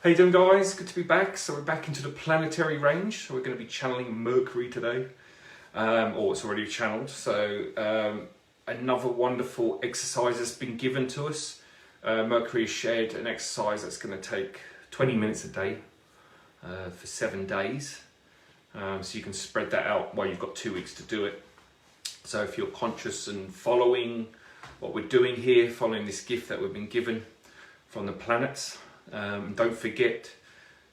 How you doing, guys? Good to be back. So we're back into the Planetary range. So we're going to be channeling Mercury today, or it's already channeled. So another wonderful exercise has been given to us. Mercury has shared an exercise that's going to take 20 minutes a day for 7 days. So you can spread that out while you've got 2 weeks to do it. So if you're conscious and following what we're doing here, following this gift that we've been given from the planets, don't forget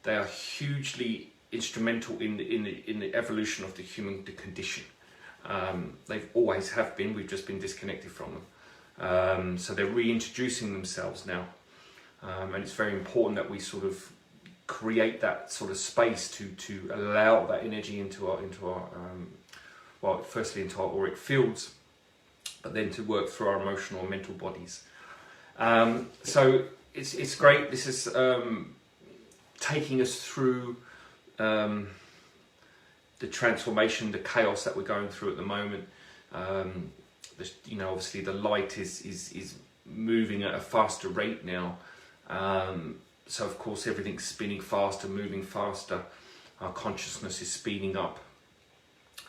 they are hugely instrumental in the evolution of the human condition. They've always have been. We've just been disconnected from them. So they're reintroducing themselves now, and it's very important that we sort of create that sort of space to allow that energy into our well, firstly into our auric fields, but then to work through our emotional and mental bodies. So it's great. This is taking us through the transformation, the chaos that we're going through at the moment. You know, obviously the light is moving at a faster rate now. So of course everything's spinning faster, moving faster. Our consciousness is speeding up,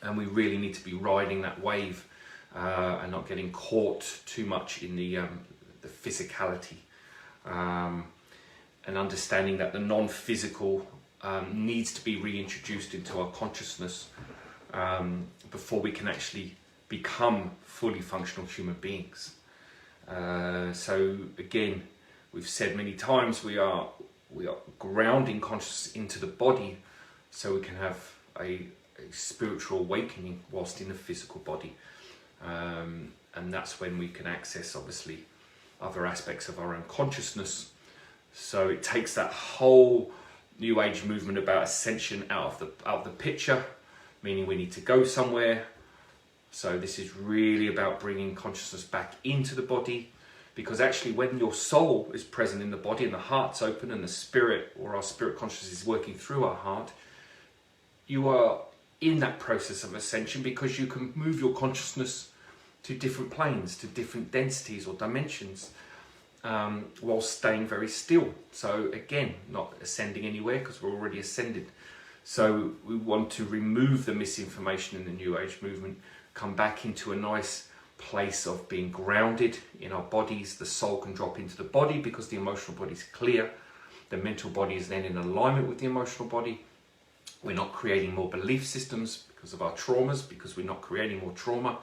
and we really need to be riding that wave and not getting caught too much in the physicality. And understanding that the non-physical needs to be reintroduced into our consciousness before we can actually become fully functional human beings. So again, we've said many times, we are grounding consciousness into the body so we can have a spiritual awakening whilst in the physical body, and that's when we can access obviously other aspects of our own consciousness. So it takes that whole New Age movement about ascension out of the picture, meaning we need to go somewhere. So this is really about bringing consciousness back into the body, because actually when your soul is present in the body and the heart's open and the spirit, or our spirit consciousness, is working through our heart, you are in that process of ascension, because you can move your consciousness to different planes, to different densities or dimensions, while staying very still. So again, not ascending anywhere because we're already ascended. So we want to remove the misinformation in the New Age movement, come back into a nice place of being grounded in our bodies. The soul can drop into the body because the emotional body is clear. The mental body is then in alignment with the emotional body. We're not creating more belief systems because of our traumas, because we're not creating more trauma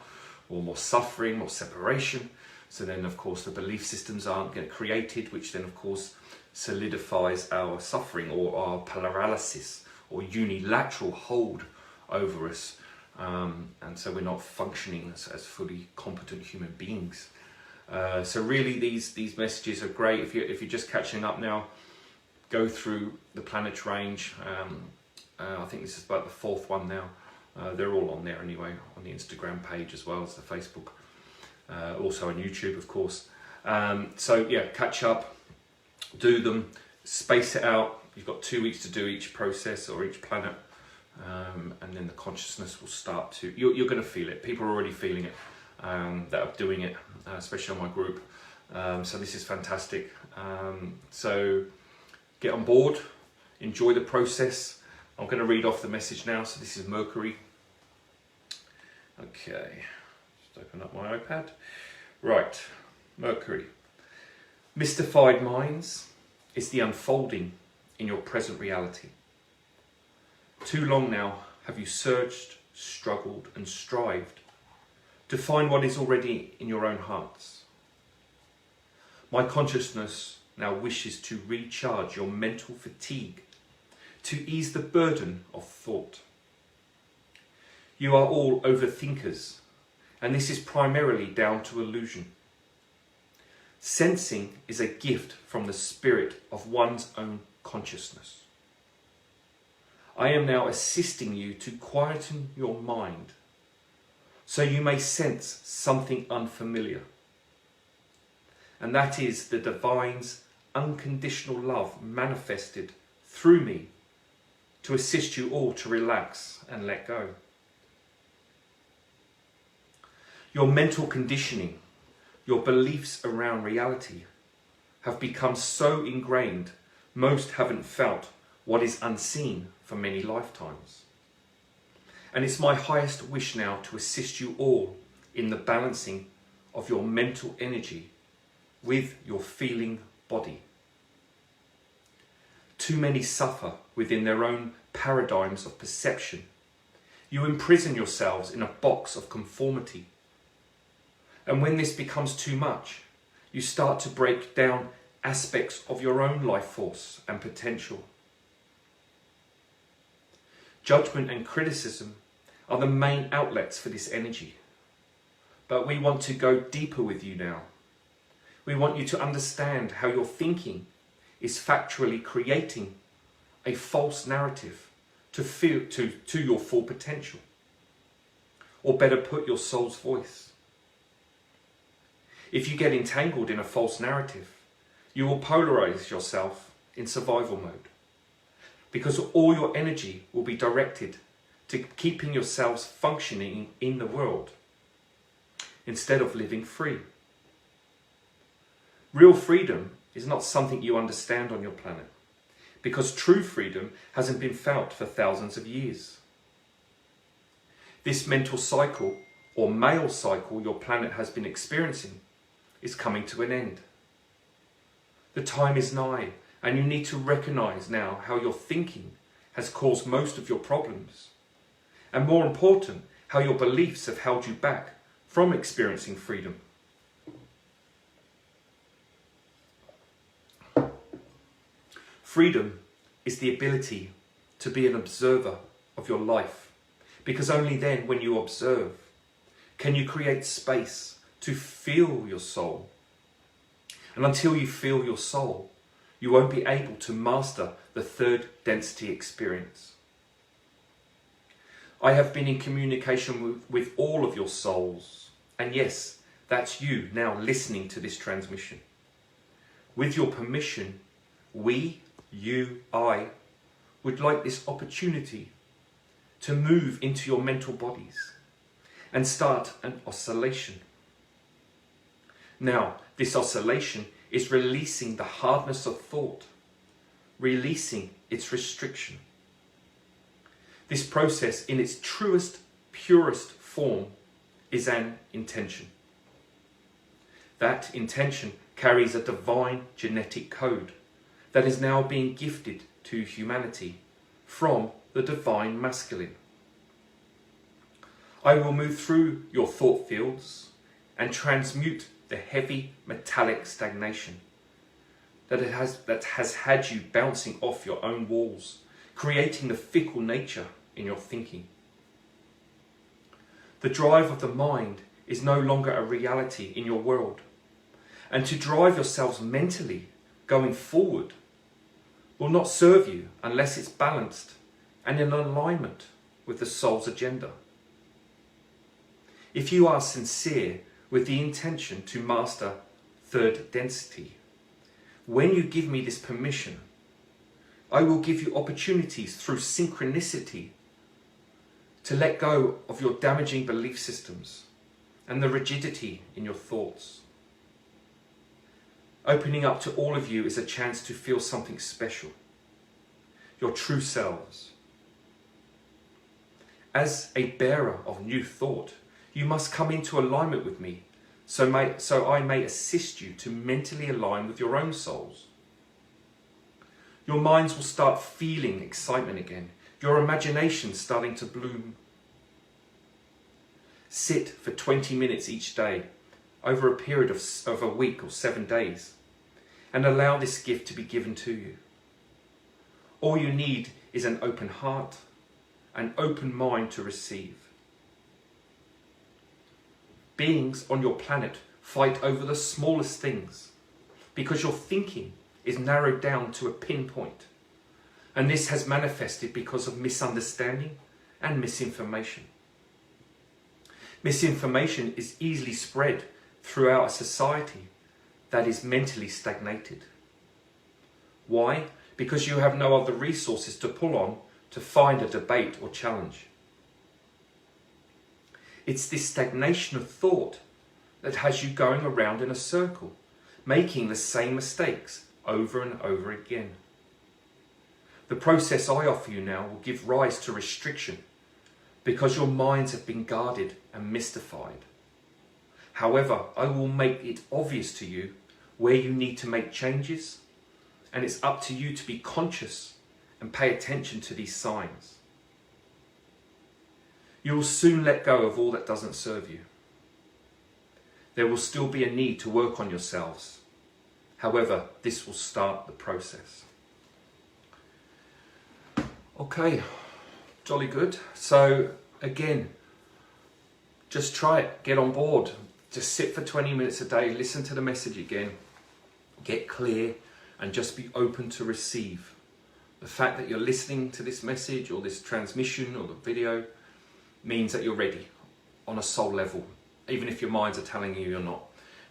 or more suffering or separation. So then of course the belief systems aren't getting created, which then of course solidifies our suffering or our paralysis or unilateral hold over us. And so we're not functioning as fully competent human beings. So really these messages are great. If you're just catching up now, go through the planet range. I think this is about the 4th one now. They're all on there anyway, on the Instagram page as well as the Facebook, also on YouTube of course. So yeah, catch up, do them, space it out. You've got 2 weeks to do each process or each planet, and then the consciousness will start to, you're going to feel it. People are already feeling it, that are doing it, especially on my group. So this is fantastic. So get on board, enjoy the process. I'm going to read off the message now. So this is Mercury. Okay, just open up my iPad. Right, Mercury. Mystified minds is the unfolding in your present reality. Too long now have you searched, struggled and strived to find what is already in your own hearts. My consciousness now wishes to recharge your mental fatigue, to ease the burden of thought. You are all overthinkers, and this is primarily down to illusion. Sensing is a gift from the spirit of one's own consciousness. I am now assisting you to quieten your mind, so you may sense something unfamiliar. And that is the divine's unconditional love manifested through me to assist you all to relax and let go. Your mental conditioning, your beliefs around reality have become so ingrained most haven't felt what is unseen for many lifetimes. And it's my highest wish now to assist you all in the balancing of your mental energy with your feeling body. Too many suffer within their own paradigms of perception. You imprison yourselves in a box of conformity. And when this becomes too much, you start to break down aspects of your own life force and potential. Judgment and criticism are the main outlets for this energy. But we want to go deeper with you now. We want you to understand how your thinking is factually creating a false narrative to your full potential. Or better put, your soul's voice. If you get entangled in a false narrative, you will polarize yourself in survival mode, because all your energy will be directed to keeping yourselves functioning in the world instead of living free. Real freedom is not something you understand on your planet, because true freedom hasn't been felt for thousands of years. This mental cycle, or male cycle, your planet has been experiencing is coming to an end. The time is nigh, and you need to recognize now how your thinking has caused most of your problems. And more important, how your beliefs have held you back from experiencing freedom. Freedom is the ability to be an observer of your life, because only then, when you observe, can you create space to feel your soul. And until you feel your soul, you won't be able to master the third density experience. I have been in communication with all of your souls. And yes, that's you now listening to this transmission. With your permission, we, you, I, would like this opportunity to move into your mental bodies and start an oscillation. Now, this oscillation is releasing the hardness of thought, releasing its restriction. This process, in its truest, purest form, is an intention. That intention carries a divine genetic code that is now being gifted to humanity from the divine masculine. I will move through your thought fields and transmute the heavy metallic stagnation that has had you bouncing off your own walls, creating the fickle nature in your thinking. The drive of the mind is no longer a reality in your world, and to drive yourselves mentally going forward will not serve you unless it's balanced and in alignment with the soul's agenda. If you are sincere with the intention to master third density, when you give me this permission, I will give you opportunities through synchronicity to let go of your damaging belief systems and the rigidity in your thoughts. Opening up to all of you is a chance to feel something special, your true selves. As a bearer of new thought, you must come into alignment with me so I may assist you to mentally align with your own souls. Your minds will start feeling excitement again, your imagination starting to bloom. Sit for 20 minutes each day over a period of a week or 7 days and allow this gift to be given to you. All you need is an open heart, an open mind to receive. Beings on your planet fight over the smallest things because your thinking is narrowed down to a pinpoint. And this has manifested because of misunderstanding and misinformation. Misinformation is easily spread throughout a society that is mentally stagnated. Why? Because you have no other resources to pull on to find a debate or challenge. It's this stagnation of thought that has you going around in a circle, making the same mistakes over and over again. The process I offer you now will give rise to restriction because your minds have been guarded and mystified. However, I will make it obvious to you where you need to make changes, and it's up to you to be conscious and pay attention to these signs. You will soon let go of all that doesn't serve you. There will still be a need to work on yourselves. However, this will start the process. Okay, jolly good. So again, just try it, get on board. Just sit for 20 minutes a day, listen to the message again, get clear, and just be open to receive. The fact that you're listening to this message or this transmission or the video means that you're ready on a soul level, even if your minds are telling you you're not.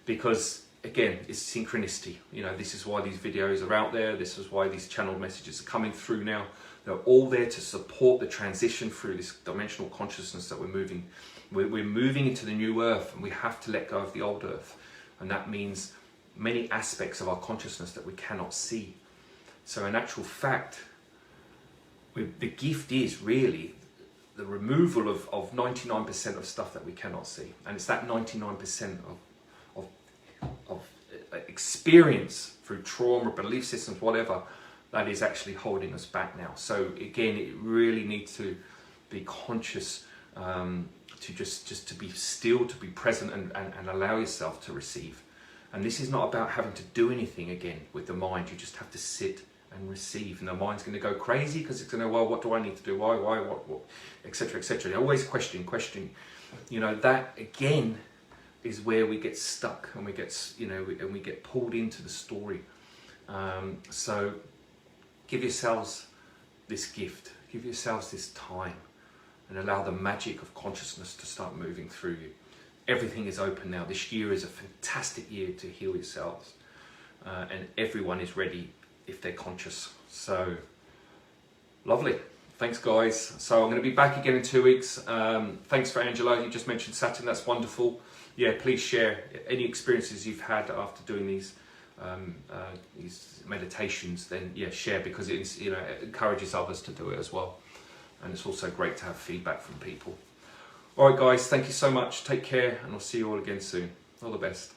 Because again, it's synchronicity. You know, this is why these videos are out there. This is why these channeled messages are coming through now. They're all there to support the transition through this dimensional consciousness that we're moving. We're moving into the new earth, and we have to let go of the old earth. And that means many aspects of our consciousness that we cannot see. So in actual fact, the gift is really the removal of 99% of stuff that we cannot see. And it's that 99% of experience through trauma, belief systems, whatever, that is actually holding us back now. So again, it really needs to be conscious, to just to be still, to be present, and allow yourself to receive. And this is not about having to do anything again with the mind. You just have to sit and receive, and the mind's going to go crazy because it's going to, well, what do I need to do? Why, what, etc., etc. Always question. You know, that again is where we get stuck, and we get, you know, and we get pulled into the story. So give yourselves this gift, give yourselves this time, and allow the magic of consciousness to start moving through you. Everything is open now. This year is a fantastic year to heal yourselves, and everyone is ready if they're conscious. So lovely. Thanks, guys. So I'm going to be back again in 2 weeks. Thanks for Angela. You just mentioned Saturn. That's wonderful. Yeah, please share any experiences you've had after doing these meditations. Then yeah, share, because it's, you know, it encourages others to do it as well, and it's also great to have feedback from people. All right, guys. Thank you so much. Take care, and I'll see you all again soon. All the best.